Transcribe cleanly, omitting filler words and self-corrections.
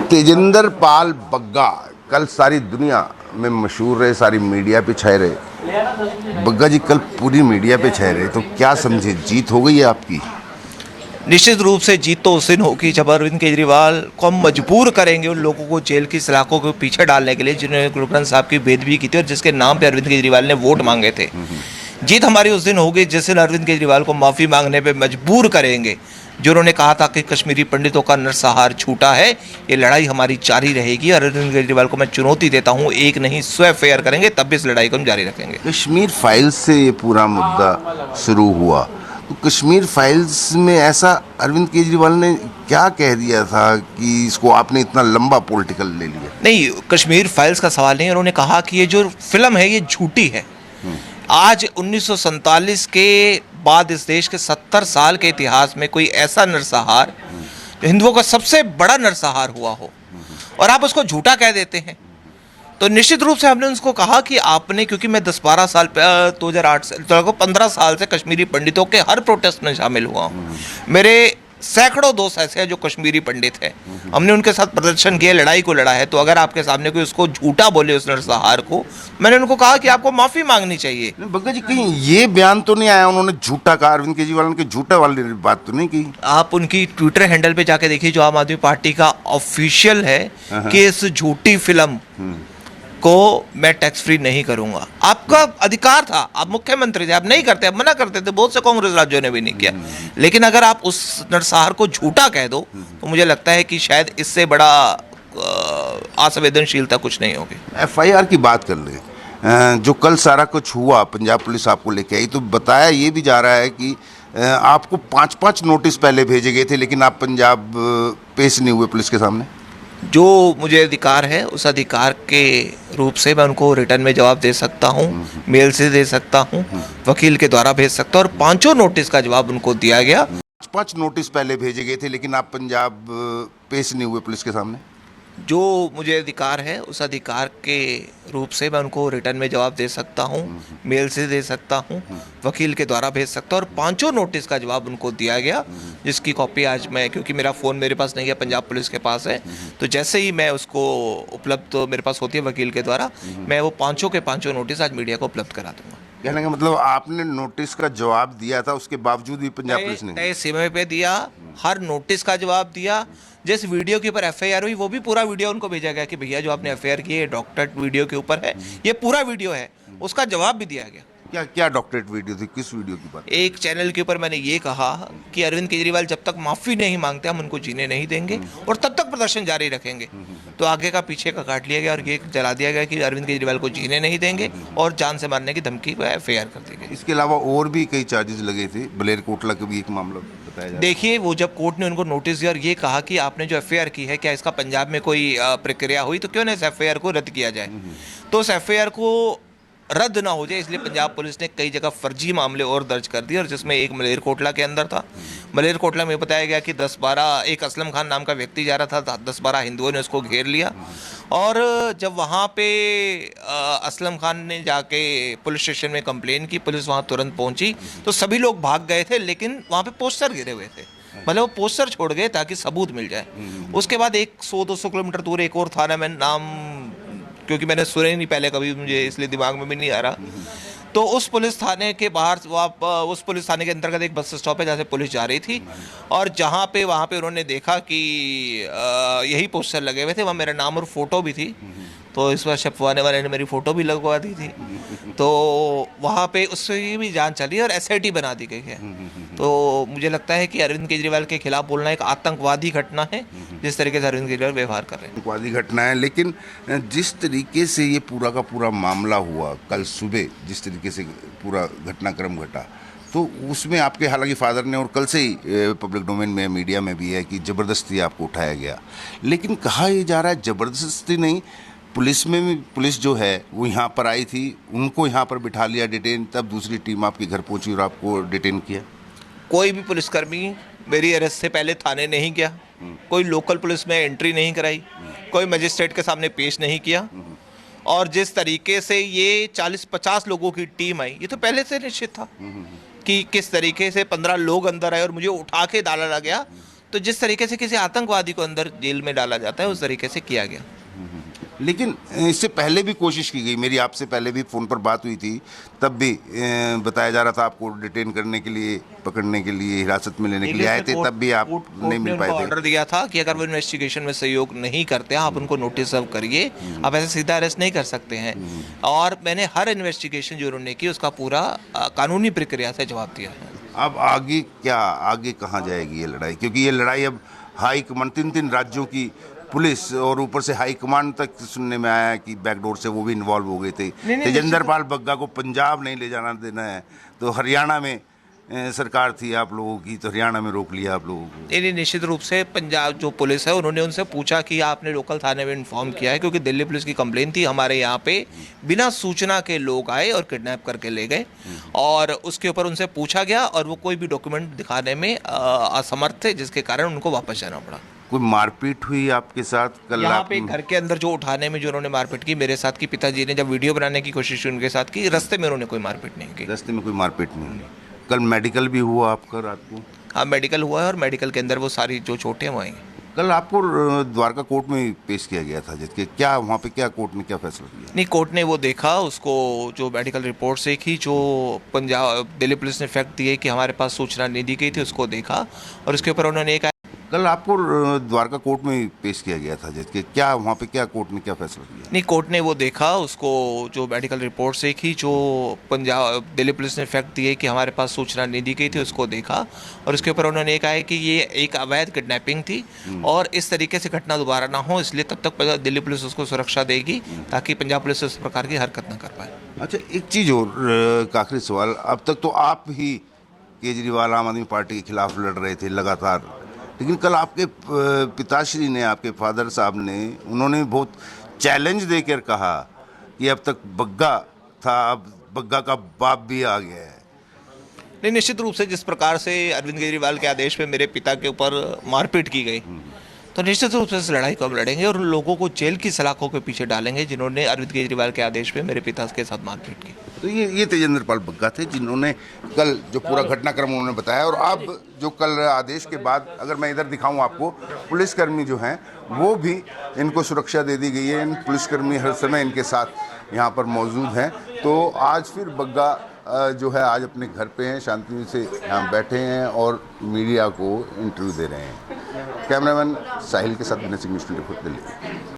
तेजिंदर पाल बग्गा कल सारी दुनिया में मशहूर रहे, सारी मीडिया पे छाए रहे। बग्गा जी कल पूरी मीडिया पे छाए रहे, तो क्या समझे, जीत हो गई है आपकी? निश्चित रूप से जीत तो उस दिन होगी जब अरविंद केजरीवाल को हम मजबूर करेंगे उन लोगों को जेल की सलाखों के पीछे डालने के लिए जिन्होंने गुरु ग्रंथ साहब की बेदबी की थी और जिसके नाम पे अरविंद केजरीवाल ने वोट मांगे थे। जीत हमारी उस दिन होगी जिस दिन अरविंद केजरीवाल को माफ़ी मांगने पे मजबूर करेंगे। जो उन्होंने कहा था कि कश्मीरी पंडितों का नरसंहार छूटा है, ये लड़ाई हमारी जारी रहेगी। अरविंद केजरीवाल को मैं चुनौती देता हूँ, एक नहीं 100 फेयर करेंगे, तब भी इस लड़ाई को हम जारी रखेंगे। कश्मीर फाइल्स से ये पूरा मुद्दा शुरू हुआ, तो कश्मीर फाइल्स में ऐसा अरविंद केजरीवाल ने क्या कह दिया था कि इसको आपने इतना लंबा पॉलिटिकल ले लिया? नहीं, कश्मीर फाइल्स का सवाल नहीं। उन्होंने कहा कि ये जो फिल्म है ये झूठी है। आज 1947 के बाद इस देश के 70 साल के इतिहास में कोई ऐसा नरसंहार जो हिंदुओं का सबसे बड़ा नरसंहार हुआ हो और आप उसको झूठा कह देते हैं, तो निश्चित रूप से हमने उनको कहा कि आपने, क्योंकि मैं 10-12 साल 2008 से 15 साल से कश्मीरी पंडितों के हर प्रोटेस्ट में शामिल हुआ हूँ। मेरे सैकड़ों दोस्त ऐसे हैं जो कश्मीरी पंडित हैं, हमने उनके साथ प्रदर्शन किया, लड़ाई को लड़ा है। तो अगर आपके सामने कोई उसको झूठा बोले उस नरसंहार को, मैंने उनको कहा कि आपको माफ़ी मांगनी चाहिए। बग्गा जी कहीं ये बयान तो नहीं आया उन्होंने झूठा कहा, अरविंद केजरीवाल ने झूठा वाली बात तो नहीं की? आप उनकी ट्विटर हैंडल पे जाके देखिए, जो आम आदमी पार्टी का ऑफिशियल है कि इस झूठी फिल्म को मैं टैक्स फ्री नहीं करूंगा। आपका अधिकार था, आप मुख्यमंत्री थे, आप नहीं करते, आप मना करते थे। बहुत से कांग्रेस राज्यों ने भी नहीं किया। लेकिन अगर आप उस नरसंहार को झूठा कह दो तो मुझे लगता है कि शायद इससे बड़ा असंवेदनशीलता कुछ नहीं होगी। एफआईआर की बात कर लें, जो कल सारा कुछ हुआ, पंजाब पुलिस आपको लेके आई, तो बताया ये भी जा रहा है कि आपको 5-5 नोटिस पहले भेजे गए थे, लेकिन आप पंजाब पेश नहीं हुए पुलिस के सामने। जो मुझे अधिकार है उस अधिकार के रूप से मैं उनको रिटर्न में जवाब दे सकता हूँ, मेल से दे सकता हूँ, वकील के द्वारा भेज सकता हूँ, और 5 नोटिस का जवाब उनको दिया गया। 5 नोटिस पहले भेजे गए थे, लेकिन आप पंजाब पेश नहीं हुए पुलिस के सामने। जो मुझे अधिकार है उस अधिकार के रूप से मैं उनको रिटर्न में जवाब दे सकता हूँ, मेल से दे सकता हूँ, वकील के द्वारा भेज सकता हूँ, और 5 नोटिस का जवाब उनको दिया गया, जिसकी कॉपी आज मैं, क्योंकि मेरा फ़ोन मेरे पास नहीं है, पंजाब पुलिस के पास है, तो जैसे ही मैं उसको उपलब्ध तो मेरे पास होती है वकील के द्वारा, मैं वो 5 के 5 नोटिस आज मीडिया को उपलब्ध करा दूँगा। कहने का मतलब आपने नोटिस का जवाब दिया था, उसके बावजूद भी पंजाब पुलिस ने तय समय पे दिया, हर नोटिस का जवाब दिया। जिस वीडियो के ऊपर एफआईआर हुई वो भी पूरा वीडियो उनको भेजा गया कि भैया जो आपने एफआईआर की है डॉक्टरेट वीडियो के ऊपर है, ये पूरा वीडियो है, उसका जवाब भी दिया गया। क्या क्या डॉक्टरेट वीडियो थी, किस वीडियो की बात? एक चैनल के ऊपर मैंने ये कहा कि अरविंद केजरीवाल जब तक माफ़ी नहीं मांगते हम उनको जीने नहीं देंगे और तब तक प्रदर्शन जारी रखेंगे। तो आगे का पीछे का काट लिया गया और ये जला दिया गया कि अरविंद केजरीवाल को जीने नहीं देंगे और जान से मारने की धमकी को एफआईआर कर दी गई। इसके अलावा और भी कई चार्जेस लगे थे, बलेरकोटला का भी एक मामला बताया जा रहा है। देखिए, वो जब कोर्ट ने उनको नोटिस दिया और ये कहा कि आपने जो एफआईआर की है, क्या इसका पंजाब में कोई प्रक्रिया हुई, तो क्यों ना इस एफआईआर को रद्द किया जाए। तो उस एफआईआर को रद्द ना हो जाए इसलिए पंजाब पुलिस ने कई जगह फर्जी मामले और दर्ज कर दिए, और जिसमें एक मलेरकोटला के अंदर था। मलेरकोटला में बताया गया कि 10-12 एक असलम खान नाम का व्यक्ति जा रहा था, 10-12 हिंदुओं ने उसको घेर लिया, और जब वहाँ पे असलम खान ने जाके पुलिस स्टेशन में कंप्लेन की, पुलिस वहाँ तुरंत पहुँची तो सभी लोग भाग गए थे, लेकिन वहाँ पे पोस्टर गिरे हुए थे, मतलब वो पोस्टर छोड़ गए ताकि सबूत मिल जाए। उसके बाद 100-200 किलोमीटर दूर एक और थाना में, नाम क्योंकि मैंने सुने ही नहीं पहले कभी, मुझे इसलिए दिमाग में भी नहीं आ रहा, तो उस पुलिस थाने के बाहर, उस पुलिस थाने के अंतर्गत एक बस स्टॉप है जहाँ से पुलिस जा रही थी, और जहाँ पे वहाँ पे उन्होंने देखा कि यही पोस्टर लगे हुए थे, वहाँ मेरा नाम और फोटो भी थी, तो इस बार छपवाने वाले ने मेरी फ़ोटो भी लगवा दी थी, तो वहाँ पे उससे भी जांच चली और एसआईटी बना दी गई है। तो मुझे लगता है कि अरविंद केजरीवाल के खिलाफ बोलना एक आतंकवादी घटना है, जिस तरीके से अरविंद केजरीवाल व्यवहार कर रहे हैं। आतंकवादी घटना है, लेकिन जिस तरीके से ये पूरा का पूरा मामला हुआ कल सुबह, जिस तरीके से पूरा घटनाक्रम घटा, तो उसमें आपके, हालांकि फादर ने, और कल से ही पब्लिक डोमेन में, मीडिया में भी है कि ज़बरदस्ती आपको उठाया गया, लेकिन कहा यह जा रहा है ज़बरदस्ती नहीं, पुलिस में भी, पुलिस जो है वो यहाँ पर आई थी, उनको यहाँ पर बिठा लिया डिटेन, तब दूसरी टीम आपके घर पहुँची और आपको डिटेन किया। कोई भी पुलिसकर्मी मेरी अरेस्ट से पहले थाने नहीं गया, कोई लोकल पुलिस में एंट्री नहीं कराई, कोई मजिस्ट्रेट के सामने पेश नहीं किया, और जिस तरीके से ये 40-50 लोगों की टीम आई, ये तो पहले से निश्चित था कि किस तरीके से 15 लोग अंदर आए और मुझे उठा के डाला गया, तो जिस तरीके से किसी आतंकवादी को अंदर जेल में डाला जाता है उस तरीके से किया गया। लेकिन इससे पहले भी कोशिश की गई, मेरी आपसे पहले भी फ़ोन पर बात हुई थी, तब भी बताया जा रहा था आपको डिटेन करने के लिए, पकड़ने के लिए, हिरासत में लेने के लिए आए थे, तब भी आप नहीं मिल पाए थे। ऑर्डर दिया था कि अगर वो इन्वेस्टिगेशन में सहयोग नहीं करते हैं आप उनको नोटिस सर्व करिए, आप ऐसे सीधा अरेस्ट नहीं कर सकते हैं। और मैंने हर इन्वेस्टिगेशन जो उन्होंने की उसका पूरा कानूनी प्रक्रिया से जवाब दिया है। अब आगे क्या, आगे कहाँ जाएगी ये लड़ाई? क्योंकि ये लड़ाई अब हाई कमांड, 3 राज्यों की पुलिस और ऊपर से हाई कमांड तक सुनने में आया है कि बैकडोर से वो भी इन्वॉल्व हो गए थे। तेजेंद्र पाल बग्गा को पंजाब नहीं ले जाना देना है, तो हरियाणा में सरकार थी आप लोगों की, तो हरियाणा में रोक लिया आप लोगों को। नहीं, निश्चित रूप से पंजाब जो पुलिस है उन्होंने उनसे पूछा कि आपने लोकल थाने में इन्फॉर्म किया है, क्योंकि दिल्ली पुलिस की कंप्लेन थी हमारे यहाँ पे बिना सूचना के लोग आए और किडनैप करके ले गए, और उसके ऊपर उनसे पूछा गया और वो कोई भी डॉक्यूमेंट दिखाने में असमर्थ थे, जिसके कारण उनको वापस जाना पड़ा। कोई मारपीट हुई आपके साथ कल? यहाँ पे घर के अंदर जो उठाने में जो उन्होंने मारपीट की मेरे साथ की, पिताजी ने जब वीडियो बनाने की कोशिश की उनके साथ की, रास्ते में उन्होंने कोई मारपीट नहीं की। रास्ते में कोई मारपीट नहीं हुई। कल मेडिकल भी हुआ आपका रात को? हाँ, मेडिकल हुआ है और मेडिकल के अंदर वो सारी जो चोटें वो आई। कल आपको द्वारका कोर्ट में पेश किया गया था, जिसके क्या वहाँ पे क्या कोर्ट ने क्या फैसला किया? नहीं, कोर्ट ने वो देखा, उसको जो मेडिकल रिपोर्ट से की, जो पंजाब दिल्ली पुलिस ने फैक्ट दिए कि हमारे पास सूचना नहीं दी गई थी, उसको देखा और उसके ऊपर उन्होंने एक कल आपको द्वारका कोर्ट में पेश किया गया था, जिसके क्या वहाँ पे क्या कोर्ट ने क्या फैसला किया? नहीं, कोर्ट ने वो देखा, उसको जो मेडिकल रिपोर्ट से की, जो पंजाब दिल्ली पुलिस ने फैक्ट दिए कि हमारे पास सूचना नहीं दी गई थी, उसको देखा और उसके ऊपर उन्होंने ये कहा है कि ये एक अवैध किडनैपिंग थी और इस तरीके से घटना दोबारा ना हो, इसलिए तब तक दिल्ली पुलिस उसको सुरक्षा देगी ताकि पंजाब पुलिस इस प्रकार की हरकत ना कर पाए। अच्छा, एक चीज़ और आखिरी सवाल, अब तक तो आप ही केजरीवाल आम आदमी पार्टी के खिलाफ लड़ रहे थे लगातार, लेकिन कल आपके पिताश्री ने, आपके फादर साहब ने, उन्होंने बहुत चैलेंज देकर कहा कि अब तक बग्गा था, अब बग्गा का बाप भी आ गया है। नहीं, निश्चित रूप से जिस प्रकार से अरविंद केजरीवाल के आदेश पे मेरे पिता के ऊपर मारपीट की गई, तो निश्चित रूप से इस लड़ाई को हम लड़ेंगे और उन लोगों को जेल की सलाखों के पीछे डालेंगे जिन्होंने अरविंद केजरीवाल के आदेश पे मेरे पिता के साथ मारपीट की। तो ये तेजेंद्र पाल बग्गा थे जिन्होंने कल जो पूरा घटनाक्रम उन्होंने बताया, और अब जो कल आदेश के बाद अगर मैं इधर दिखाऊं आपको, पुलिसकर्मी जो हैं वो भी इनको सुरक्षा दे दी गई है, इन पुलिसकर्मी हर समय इनके साथ यहाँ पर मौजूद हैं। तो आज फिर बग्गा जो है आज अपने घर पे हैं, शांति से यहाँ बैठे हैं और मीडिया को इंटरव्यू दे रहे हैं। कैमरामैन साहिल के साथ विनय सिंह, न्यूज़ 24 दिल्ली।